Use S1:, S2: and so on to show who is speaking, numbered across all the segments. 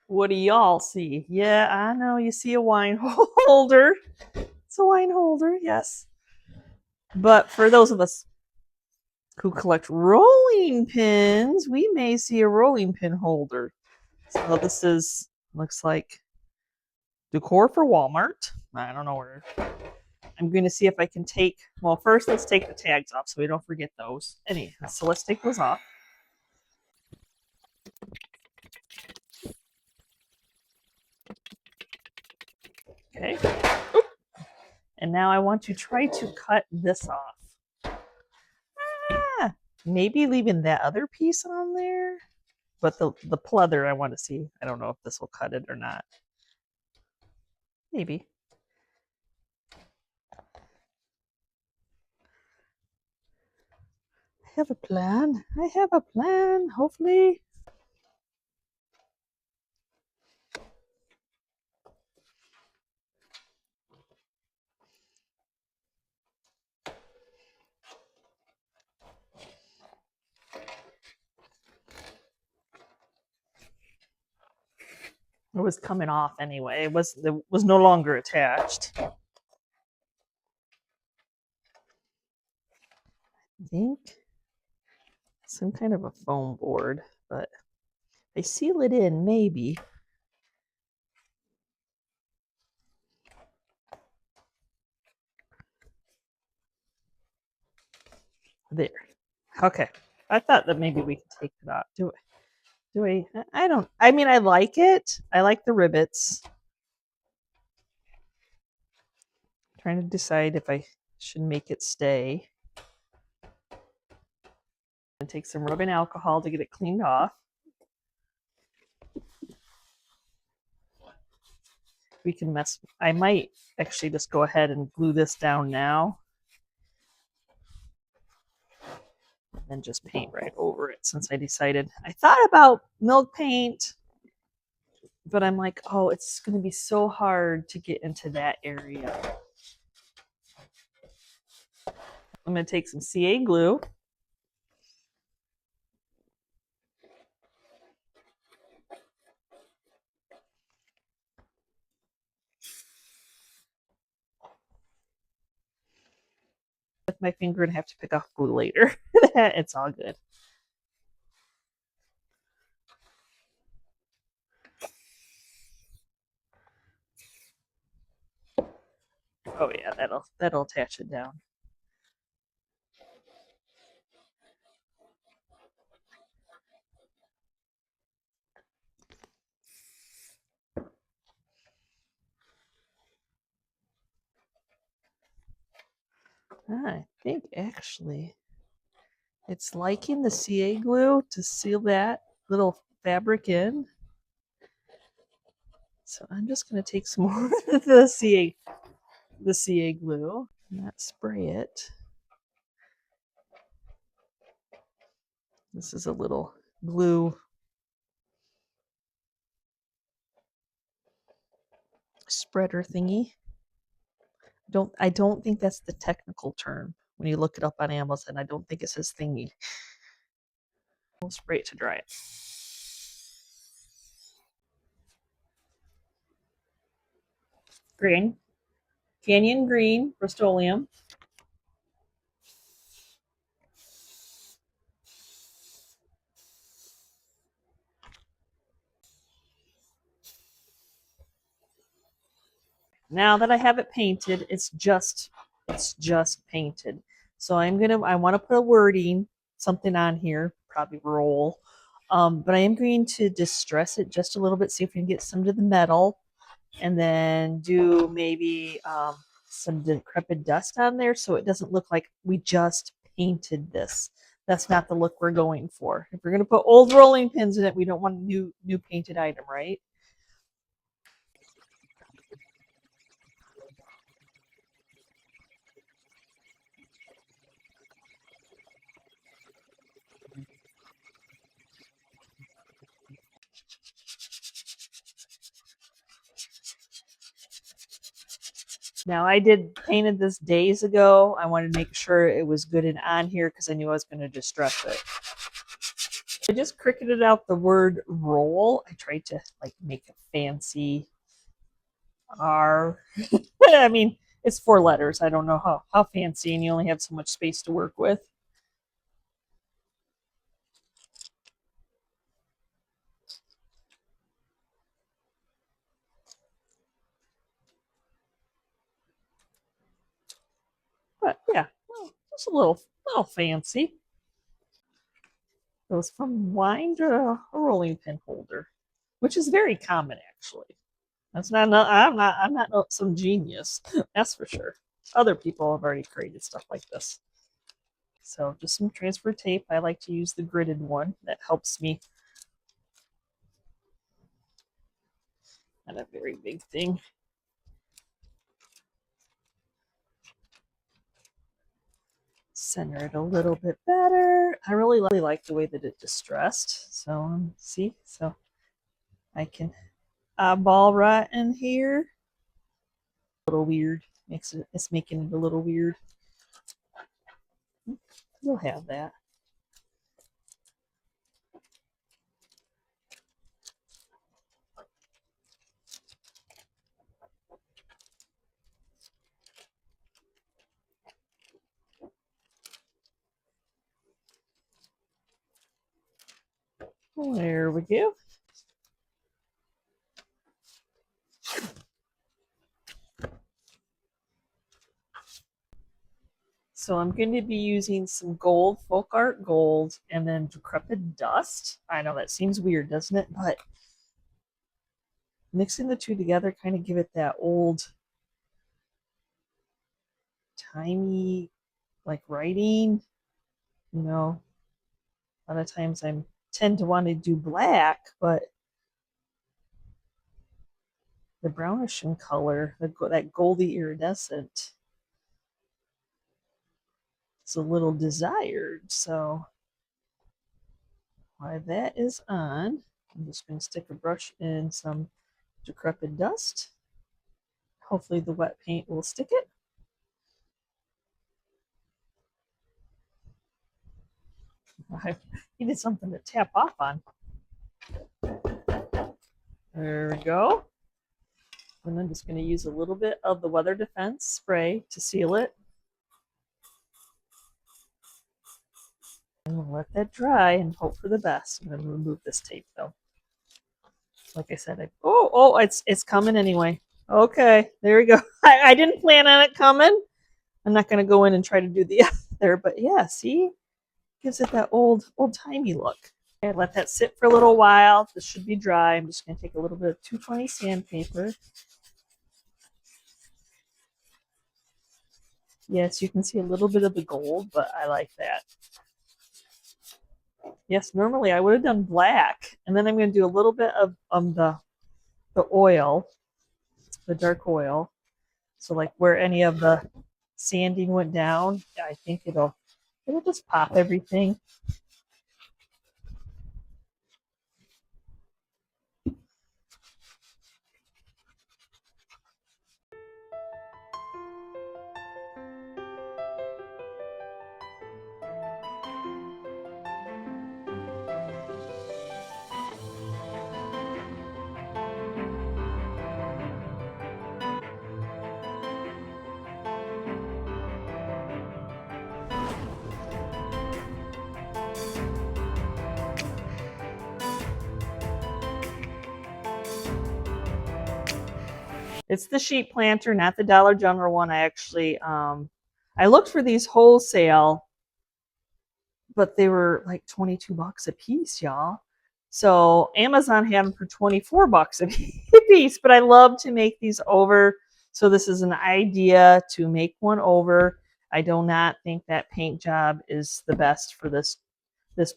S1: What do y'all see? Yeah, I know you see a wine holder. It's a wine holder, yes. But for those of us who collect rolling pins, we may see a rolling pin holder. So this looks like decor for Walmart. I don't know where. I'm going to see if I can take, well, first let's take the tags off so we don't forget those. So let's take those off. Okay. Oop. And now I want to try to cut this off. Maybe leaving that other piece on there. But the pleather I want to see. I don't know if this will cut it or not. Maybe. I have a plan. I have a plan, hopefully. It was coming off anyway. It was no longer attached. I think some kind of a foam board, but they seal it in, maybe. There. Okay. I thought that maybe we could take it off. Do I? I don't. I mean, I like it. I like the rivets. I'm trying to decide if I should make it stay. And take some rubbing alcohol to get it cleaned off. We can mess. I might actually just go ahead and glue this down now. And just paint right over it since I decided. I thought about milk paint, but I'm like, oh, it's going to be so hard to get into that area. I'm going to take some CA glue. With my finger and have to pick off glue later. It's all good. Oh yeah, that'll attach it down. I think actually it's liking the CA glue to seal that little fabric in. So I'm just going to take some more of the CA glue and not spray it. This is a little glue spreader thingy. I don't think that's the technical term. When you look it up on Amazon, I don't think it says thingy. We'll spray it to dry it. Green. Canyon green, Rust-Oleum. Now that I have it painted, it's just painted. So I want to put a wording, something on here, probably roll. But I am going to distress it just a little bit, see if we can get some to the metal, and then do maybe some decrepit dust on there so it doesn't look like we just painted this. That's not the look we're going for. If we're going to put old rolling pins in it, we don't want a new painted item, right? Now I painted this days ago. I wanted to make sure it was good and on here because I knew I was going to distress it. I just cricketed out the word roll. I tried to like make a fancy R. I mean, it's 4 letters. I don't know how fancy, and you only have so much space to work with. But yeah, well, just a little fancy. Goes from wine to a rolling pin holder, which is very common actually. That's not. I'm not some genius. That's for sure. Other people have already created stuff like this. So just some transfer tape. I like to use the gridded one. That helps me. Not a very big thing. Center it a little bit better. I really like the way that it distressed. So see, so I can eyeball right in here. A little weird. It's making it a little weird. We'll have that. There we go. So I'm going to be using some gold, folk art gold, and then decrepit dust. I know that seems weird, doesn't it? But mixing the two together kind of give it that old timey like writing. You know, a lot of times I tend to want to do black, but the brownish in color, that goldy iridescent, it's a little desired. So while that is on, I'm just going to stick a brush in some decrepit dust. Hopefully the wet paint will stick it. I needed something to tap off on. There we go. And I'm just going to use a little bit of the Weather Defense spray to seal it. And we'll let that dry and hope for the best. I'm going to remove this tape though. Like I said, it's coming anyway. Okay, there we go. I didn't plan on it coming. I'm not going to go in and try to do the other, but yeah, see? Gives it that old-timey look. Okay, let that sit for a little while. This should be dry. I'm just going to take a little bit of 220 sandpaper. Yes, you can see a little bit of the gold, but I like that. Yes, normally I would have done black, and then I'm going to do a little bit of the oil, the dark oil. So like where any of the sanding went down, I think it'll just pop everything. It's the sheet planter, not the Dollar General one. I actually, I looked for these wholesale, but they were like 22 bucks a piece, y'all. So Amazon had them for 24 bucks a piece, but I love to make these over. So this is an idea to make one over. I do not think that paint job is the best for this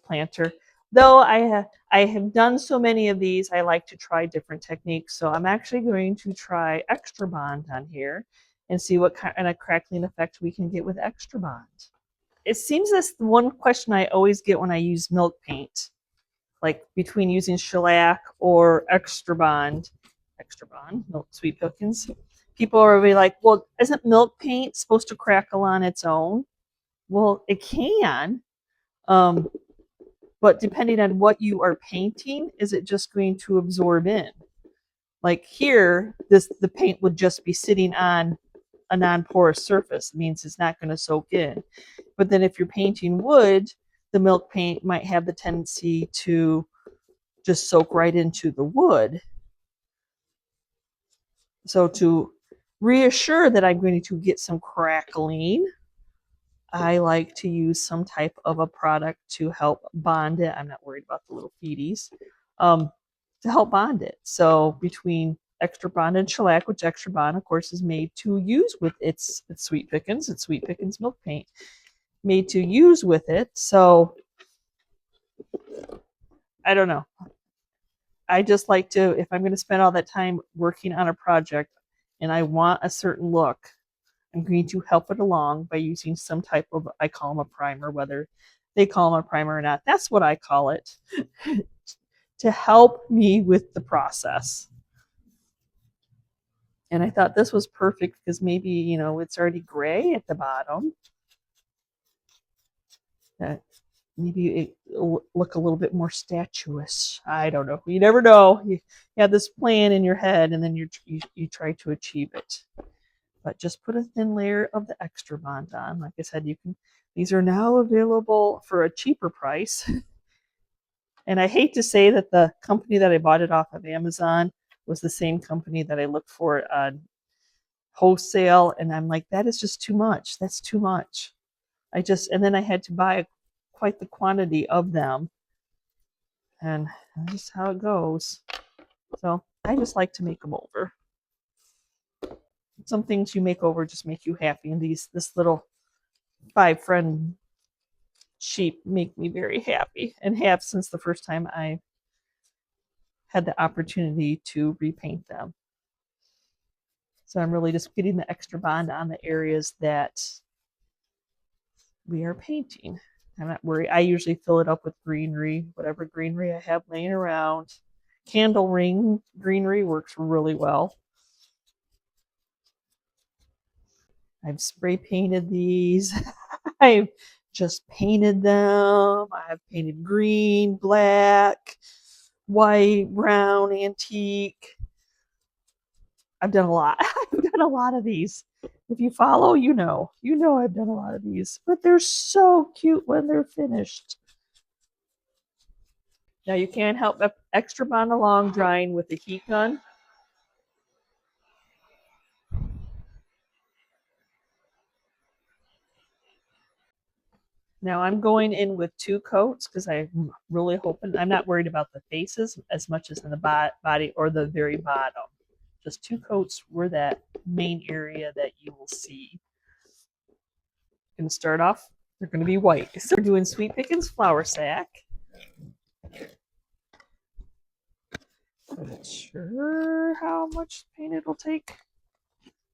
S1: planter. Though I have done so many of these, I like to try different techniques. So I'm actually going to try Extra Bond on here and see what kind of crackling effect we can get with Extra Bond. It seems that's the one question I always get when I use milk paint, like between using shellac or Extra Bond, milk sweet pickings. People are really like, well, isn't milk paint supposed to crackle on its own? Well, it can. But depending on what you are painting, is it just going to absorb in? Like here, the paint would just be sitting on a non-porous surface. It means it's not going to soak in. But then if you're painting wood, the milk paint might have the tendency to just soak right into the wood. So to reassure that I'm going to get some crackling, I like to use some type of a product to help bond it. I'm not worried about the little feeties, to help bond it. So between Extra Bond and Shellac, which Extra Bond, of course, is made to use with its Sweet Pickins milk paint, made to use with it. So I don't know. I just like to, if I'm going to spend all that time working on a project and I want a certain look, I'm going to help it along by using some type of, I call them a primer, whether they call them a primer or not. That's what I call it, to help me with the process. And I thought this was perfect because maybe, you know, it's already gray at the bottom. Maybe it will look a little bit more statuesque. I don't know. You never know. You have this plan in your head and then you try to achieve it. But just put a thin layer of the Extra Bond on. Like I said, these are now available for a cheaper price. And I hate to say that the company that I bought it off of Amazon was the same company that I looked for on wholesale. And I'm like, that is just too much. That's too much. And then I had to buy quite the quantity of them. And that's just how it goes. So I just like to make them over. Some things you make over just make you happy. And this little 5-friend sheep make me very happy, and have since the first time I had the opportunity to repaint them. So I'm really just getting the Extra Bond on the areas that we are painting. I'm not worried. I usually fill it up with greenery, whatever greenery I have laying around. Candle ring greenery works really well. I've spray painted these. I've just painted them. I've painted green, black, white, brown, antique. I've done a lot. I've done a lot of these. If you follow, you know I've done a lot of these. But they're so cute when they're finished. Now you can't help but Extra Bond along drying with the heat gun. Now I'm going in with 2 coats because I'm really hoping, I'm not worried about the faces as much as in the body or the very bottom. Just 2 coats were that main area that you will see. Going to start off, they're going to be white. So we're doing Sweet Pickins Flour Sack. I'm not sure how much paint it'll take,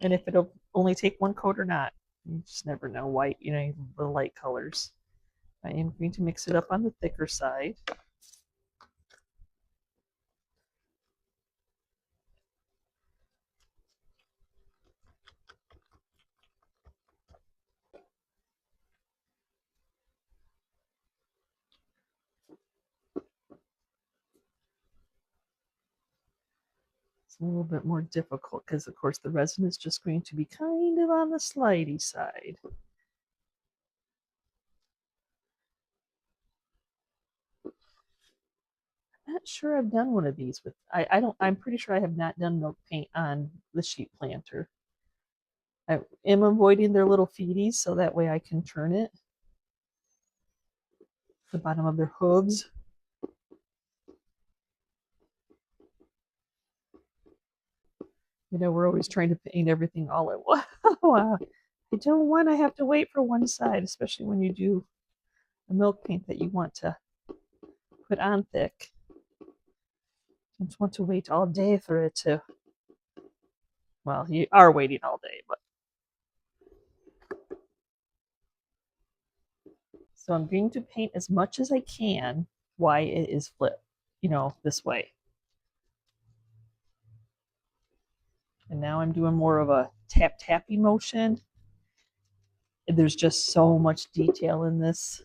S1: and if it'll only take 1 coat or not. You just never know. White, you know, the light colors. I am going to mix it up on the thicker side. It's a little bit more difficult because, of course, the resin is just going to be kind of on the slidey side. I'm not sure I've done one of these with, I'm pretty sure I have not done milk paint on the sheep planter. I am avoiding their little feeties so that way I can turn it. The bottom of their hooves. You know, we're always trying to paint everything all at once. I don't want to have to wait for one side, especially when you do a milk paint that you want to put on thick. I don't want to wait all day for it to, well, you are waiting all day, but. So I'm going to paint as much as I can while it is flipped, you know, this way. And now I'm doing more of a tappy motion. There's just so much detail in this.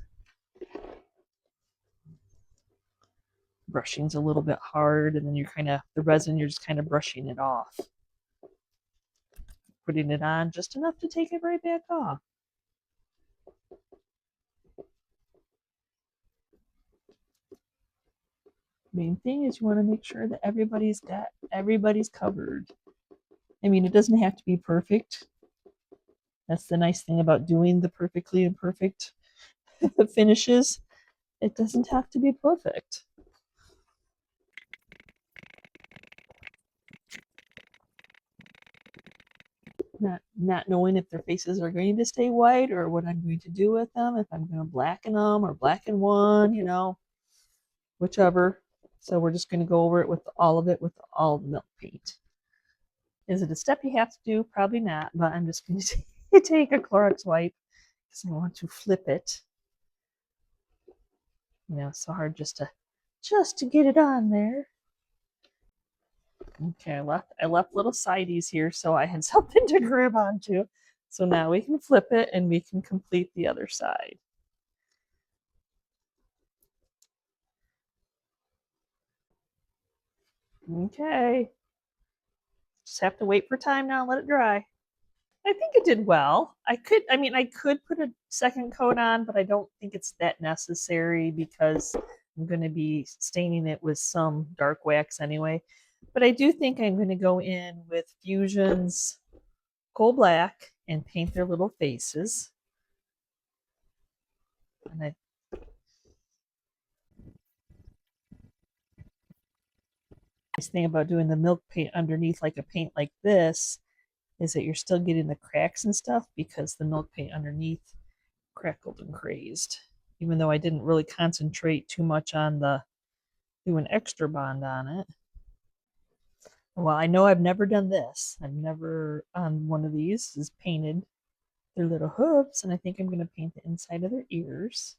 S1: brushing's a little bit hard, and then you're kind of, the resin, you're just kind of brushing it off. Putting it on just enough to take it right back off. Main thing is you want to make sure that everybody's covered. I mean, it doesn't have to be perfect. That's the nice thing about doing the perfectly imperfect finishes. It doesn't have to be perfect. Not knowing if their faces are going to stay white or what I'm going to do with them, if I'm going to blacken them or blacken one, you know, whichever. So we're just going to go over it with all the milk paint. Is it a step you have to do? Probably not, but I'm just going to take a Clorox wipe because I want to flip it. You know, it's so hard just to get it on there. Okay, I left little sideys here so I had something to grab onto. So now we can flip it and we can complete the other side. Okay. Just have to wait for time now and let it dry. I think it did well. I could put a second coat on, but I don't think it's that necessary because I'm going to be staining it with some dark wax anyway. But I do think I'm going to go in with Fusion's Coal Black and paint their little faces. And nice thing about doing the milk paint underneath like a paint like this is that you're still getting the cracks and stuff because the milk paint underneath crackled and crazed. Even though I didn't really concentrate too much on the doing extra bond on it. Well, I know I've never done this. I've never on one of these is painted their little hooves, and I think I'm going to paint the inside of their ears.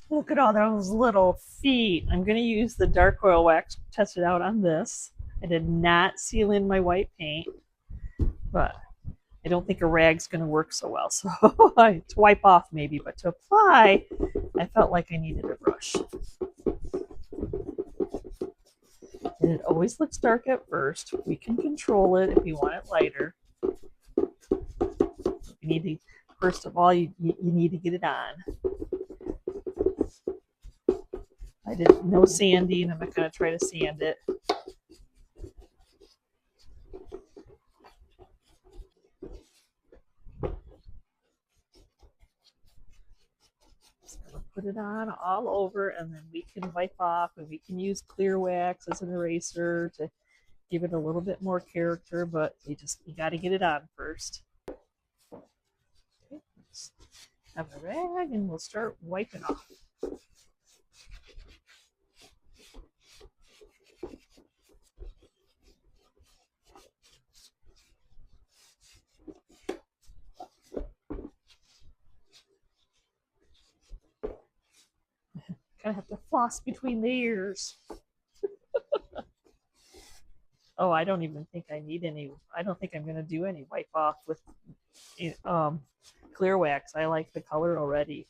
S1: Look at all those little feet. I'm going to use the dark oil wax to test it out on this. I did not seal in my white paint, but I don't think a rag's going to work so well. So to wipe off maybe, but to apply, I felt like I needed a brush. And it always looks dark at first. We can control it if you want it lighter. You need to, first of all, you need to get it on. I did no sanding. I'm not going to try to sand it. Just going to put it on all over, and then we can wipe off, and we can use clear wax as an eraser to give it a little bit more character, but you got to get it on first. Okay, let's have a rag, and we'll start wiping off. Kind of have to floss between the ears. Oh, I don't even think I need any. I don't think I'm going to do any wipe off with clear wax. I like the color already.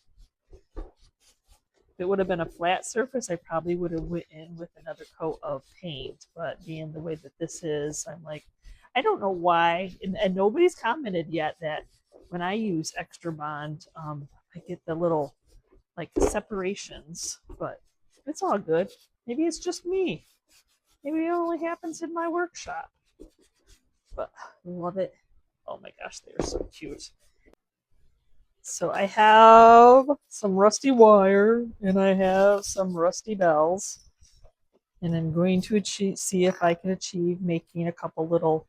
S1: If it would have been a flat surface, I probably would have went in with another coat of paint. But being the way that this is, I'm like, I don't know why. And nobody's commented yet that when I use extra bond, I get the little like separations. But it's all good. Maybe it's just me. Maybe it only happens in my workshop. But I love it. Oh my gosh, they are so cute. So I have some rusty wire and I have some rusty bells. And I'm going to see if I can achieve making a couple little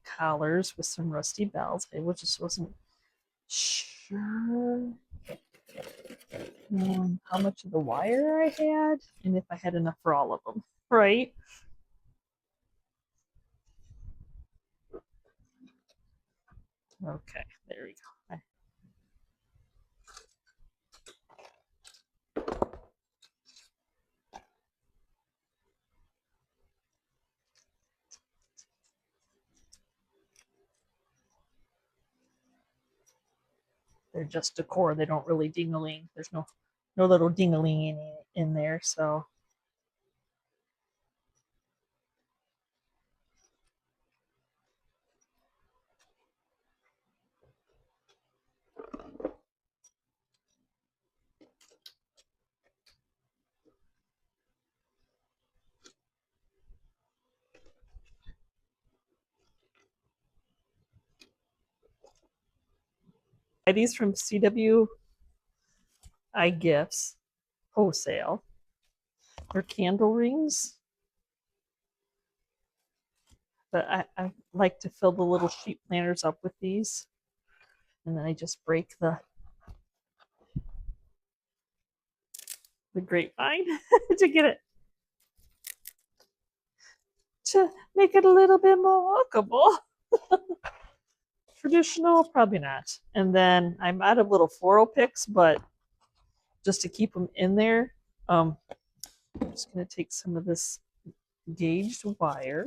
S1: collars with some rusty bells. I just wasn't sure how much of the wire I had and if I had enough for all of them, right? Okay, there we go. They're just decor. They don't really ding-a-ling. There's no little ding-a-ling in there. So buy these from CWI Gifts wholesale. They're candle rings, but I like to fill the little sheet planners up with these, and then I just break the grapevine to get it, to make it a little bit more walkable. Traditional, probably not. And then I'm out of little floral picks, but just to keep them in there, I'm just going to take some of this gauged wire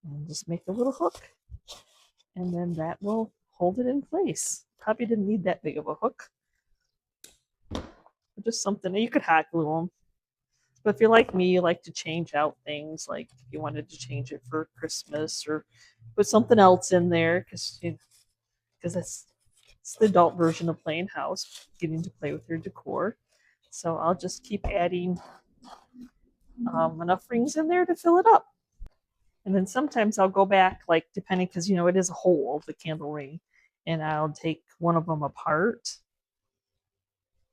S1: and just make a little hook, and then that will hold it in place. Probably didn't need that big of a hook, but just something. You could hot glue them, but if you're like me, you like to change out things, like if you wanted to change it for Christmas or put something else in there, because it's the adult version of playing house, getting to play with your decor. So I'll just keep adding enough rings in there to fill it up. And then sometimes I'll go back, like depending, because it is a hole, the candle ring, and I'll take one of them apart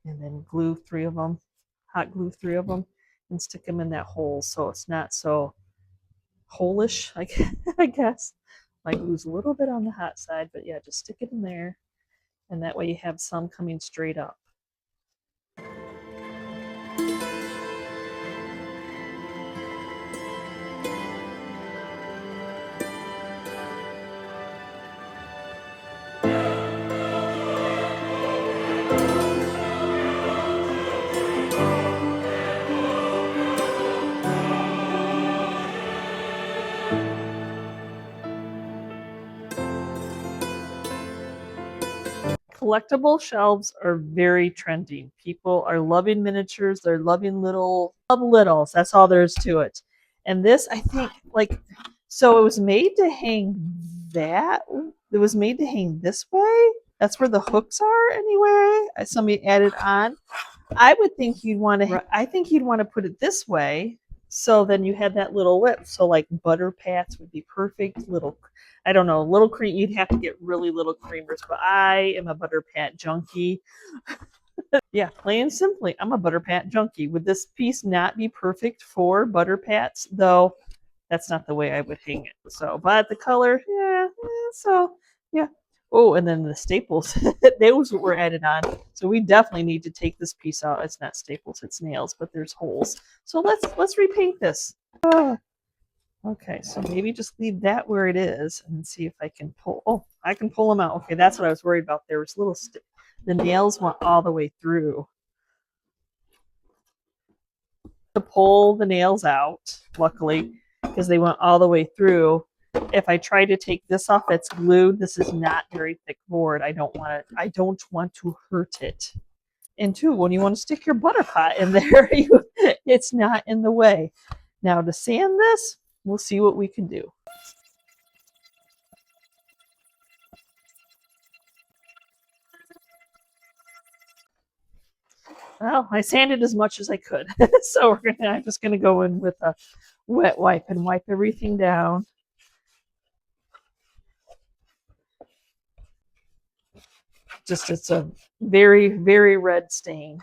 S1: and then glue 3 of them, hot glue 3 of them, and stick them in that hole so it's not so hole-ish, I guess. My glue's a little bit on the hot side, but yeah, just stick it in there, and that way you have some coming straight up. Collectible shelves are very trendy. People are loving miniatures. They're loving littles. That's all there is to it. And this, I think, so it was made to hang that. It was made to hang this way. That's where the hooks are anyway. Somebody added on. I would think you'd want to. I think you'd want to put it this way. So then you had that little lip. So like butter pats would be perfect. I don't know, little cream. You'd have to get really little creamers, but I am a butter pat junkie. Yeah, plain and simply, I'm a butter pat junkie. Would this piece not be perfect for butter pats, though? That's not the way I would hang it. So, but the color, yeah. So, yeah. Oh, and then the staples, those were added on. So we definitely need to take this piece out. It's not staples, it's nails, but there's holes. So let's repaint this. Okay, so maybe just leave that where it is and see if I can pull. Oh, I can pull them out. Okay, that's what I was worried about. There was the nails went all the way through. To pull the nails out, luckily, because they went all the way through. If I try to take this off, it's glued. This is not very thick board. I don't want to hurt it. And two, when you want to stick your butter pot in there, it's not in the way. Now to sand this, we'll see what we can do. Well, I sanded as much as I could. So I'm just going to go in with a wet wipe and wipe everything down. It's a very, very red stain.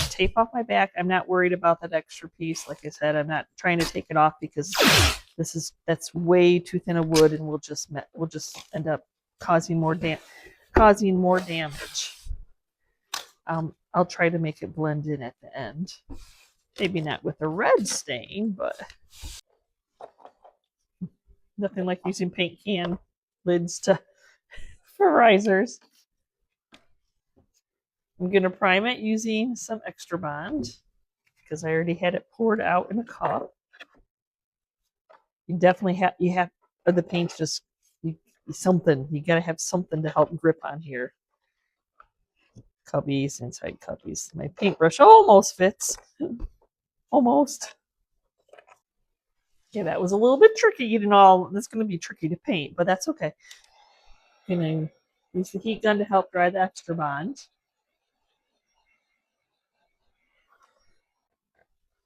S1: Tape off my back. I'm not worried about that extra piece. Like I said, I'm not trying to take it off because that's way too thin a wood, and we'll just end up causing more damage. I'll try to make it blend in at the end. Maybe not with a red stain, but nothing like using paint can lids for risers. I'm going to prime it using some Extra Bond because I already had it poured out in a cup. You definitely have the paint something. You gotta have something to help grip on here. Cubbies, inside cubbies. My paintbrush almost fits. Almost. Yeah, that was a little bit tricky. You know, that's going to be tricky to paint, but that's okay. Gonna use the heat gun to help dry the extra bond.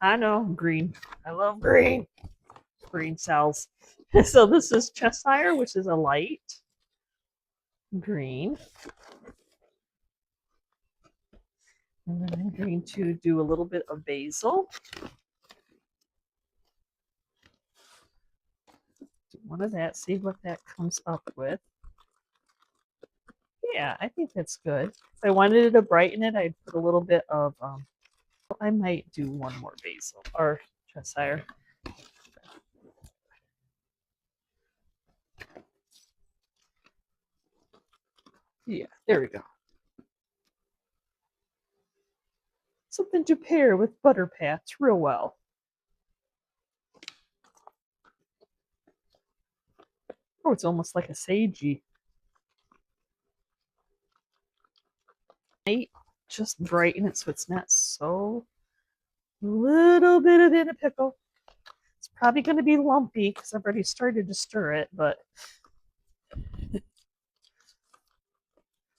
S1: I know, green. I love green. Green cells. So this is Cheshire, which is a light green. And then I'm going to do a little bit of basil. Do one of that, see what that comes up with. Yeah, I think that's good. If I wanted to brighten it, I'd put a little bit of, I might do one more basil or Cheshire. Yeah, there we go. Something to pair with butter pats real well. Oh, it's almost like a sagey. Just brighten it so it's not so little bit of in a pickle. It's probably going to be lumpy because I've already started to stir it, but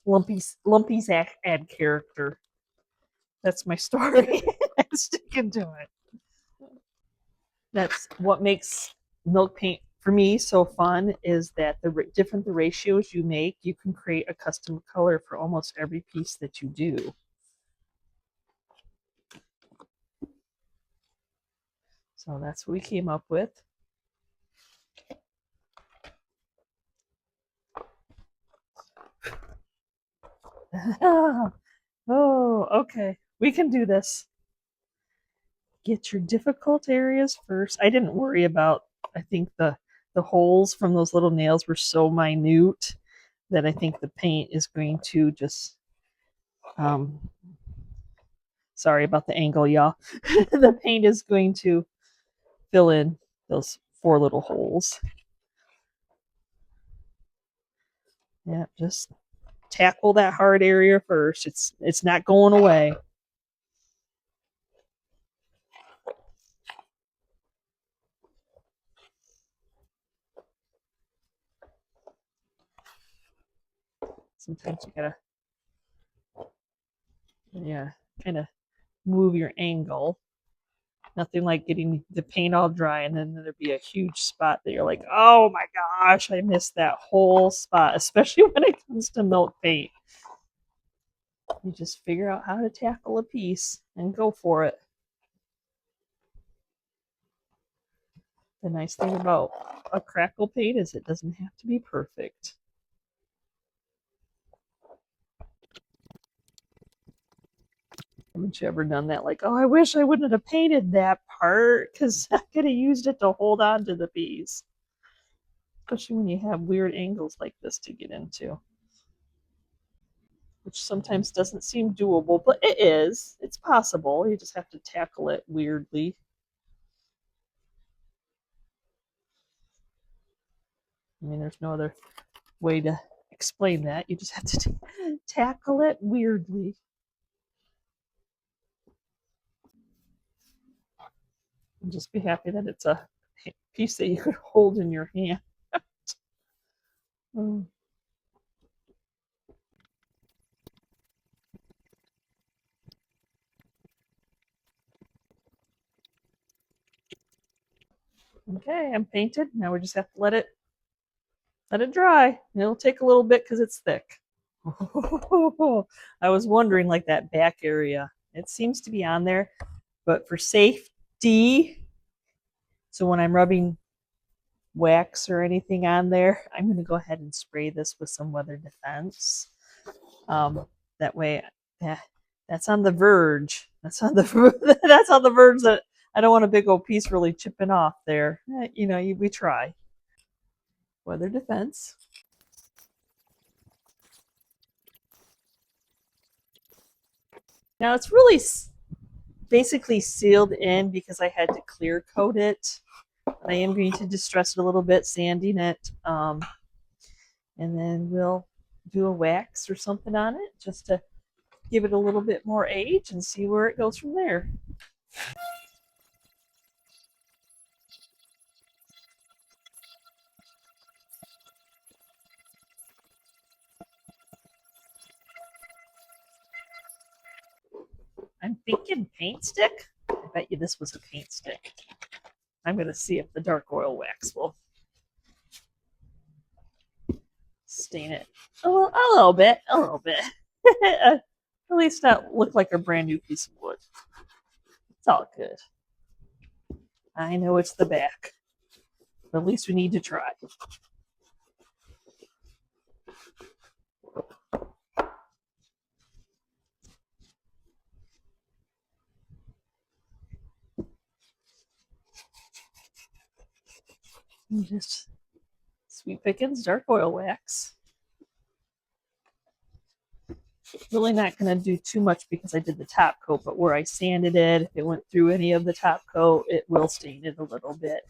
S1: lumpy's add character. That's my story. I'm sticking to it. That's what makes milk paint for me so fun, is that the different the ratios you make, you can create a custom color for almost every piece that you do. So that's what we came up with. Oh, okay. We can do this. Get your difficult areas first. I didn't worry about, I think the holes from those little nails were so minute that I think the paint is going to just, sorry about the angle, y'all. The paint is going to fill in those 4 little holes. Yeah, just tackle that hard area first. It's not going away. Sometimes you gotta, yeah, kind of move your angle. Nothing like getting the paint all dry and then there'd be a huge spot that you're like, oh my gosh, I missed that whole spot, especially when it comes to milk paint. You just figure out how to tackle a piece and go for it. The nice thing about a crackle paint is it doesn't have to be perfect. Haven't you ever done that? Like, oh, I wish I wouldn't have painted that part because I could have used it to hold on to the piece. Especially when you have weird angles like this to get into, which sometimes doesn't seem doable, but it is. It's possible. You just have to tackle it weirdly. I mean, there's no other way to explain that. You just have to tackle it weirdly. And just be happy that it's a piece that you could hold in your hand. Okay, I'm painted. Now we just have to let it dry. It'll take a little bit because it's thick. I was wondering, like that back area. It seems to be on there, but for safety, so when I'm rubbing wax or anything on there, I'm going to go ahead and spray this with some weather defense. That way, yeah, that's on the verge. That's on the that's on the verge that I don't want a big old piece really chipping off there. You know, we try. Weather defense. Now it's really basically sealed in because I had to clear coat it. I am going to distress it a little bit, sanding it. And then we'll do a wax or something on it just to give it a little bit more age and see where it goes from there. I'm thinking paint stick. I bet you this was a paint stick. I'm going to see if the dark oil wax will stain it a little bit. At least not look like a brand new piece of wood. It's all good. I know it's the back, but at least we need to try. And just Sweet Pickins dark oil wax. Really not going to do too much because I did the top coat, but where I sanded it, if it went through any of the top coat, it will stain it a little bit.